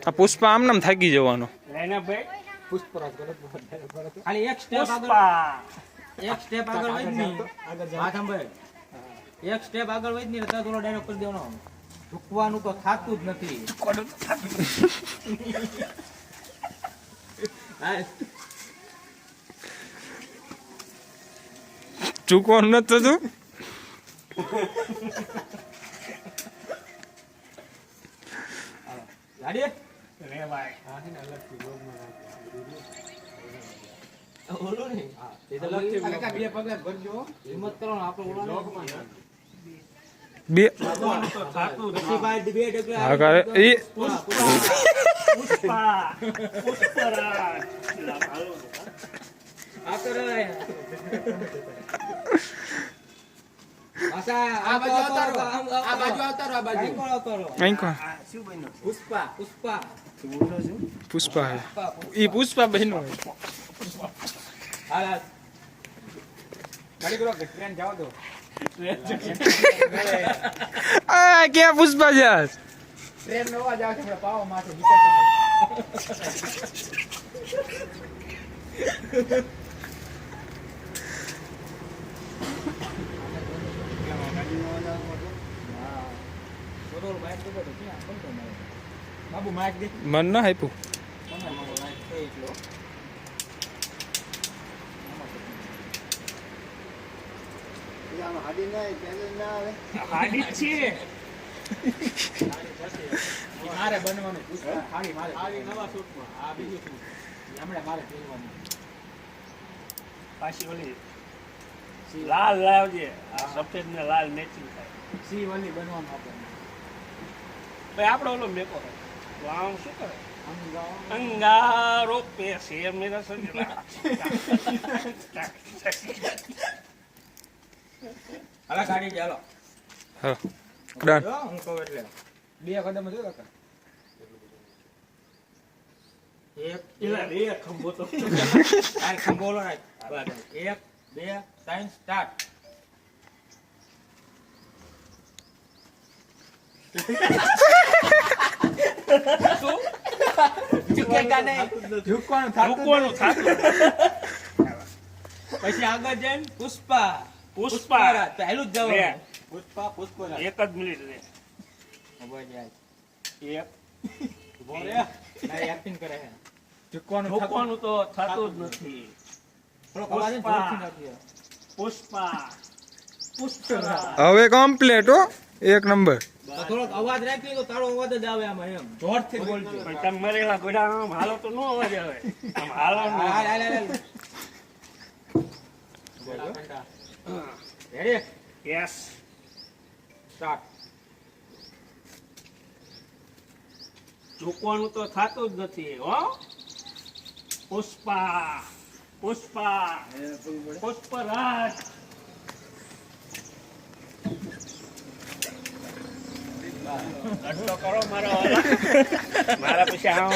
આ પુષ્પા આમ નામ થાકી જવાનો. ખાલી એક સ્ટેપ આગળ વધ નહીં. હા સાંભળ, એક સ્ટેપ આગળ વધ નહીં તો થોડો ડાયરેક્ટ કરી દેવાનો. ઝૂકવાનું તો થાતું જ નથી. ચૂકવાનું નથી થતું. ગાડી રે ભાઈ ઓલો નહીં. એ તો લગતી બે પગલા ભરજો. હિંમત કરો ને આપણે ઓલા લોકમાં બે પછી ભાઈ બે ડગલા હા કરે એ પુષ્પા પુષ્પરાજ આ કરે આસા આ બાજુ આવતારો આ બાજુ આવતારો અહીં કોણ? શું બન્યો? પુષ્પા પુષ્પા પુષ્પા હે ઈ પુષ્પા બહેનો હે. હાલ ગાડી કરો કે ટ્રેન જાવ દો. આ ક્યાં પુષ્પા જાસ? ટ્રેન નો અવાજ આવે છે પાવા માટે નીકળતો. બાબુ માઇક દે. મન ના આપ્યું. મારે બનવાનું હાડી નવા શૂટમાં આ બીજું શૂટ હમણાં મારે પહેરવાનું. પાછી ઓલી લાલ લાવજે. આ સફેદ ને લાલ મેચિંગ થાય. સી વલી બનવાનું આપણે. ભાઈ આપણો ઓલો મેકો થાય તો આમ શું કરે? અંગારો પે છે મેરા સજના. હાલા ગાડી ચાલો. હા ડન. જો હું કહું એટલે બે કદમ જો કાકા. એક એ ખંભો તો આ ખંભોલો રાખ. 1 2 3 સ્ટાર્ટ. ઝુકેગા નહીં. ઝુકવાનું રૂકવાનું થાતું. પછી આગળ જઈને પુષ્પા પુષ્પા પહેલું જ જવાનું. પુષ્પા પુષ્પરાજ. એક જ મિનિટ રે. ઉભો જાય. એક ઉભો રે. ના એક્ટિંગ કરે છે. ઝુકવાનું રૂકવાનું તો થાતું જ નથી. થોડો અવાજ જોરથી નાખજો. પુષ્પા પુષ્પરાજ. હવે કમ્પ્લીટ હો એક નંબર. તો થોડોક અવાજ રાખી તો તારો અવાજ જ આવે આમાં એમ. જોરથી બોલજો. પણ તમે મરેલા ગોડા આમ હાલો તો નો અવાજ આવે. આમ હાલો હાલ ને. હાલ હાલ. Ready yes. સ્ટાર્ટ. ચૂકવાનું તો થાતું જ નથી હો. પુષ્પા પુષ્પા પુષ્પરાજ. લડતો કરો મારા વાલા. મારા પછી આમ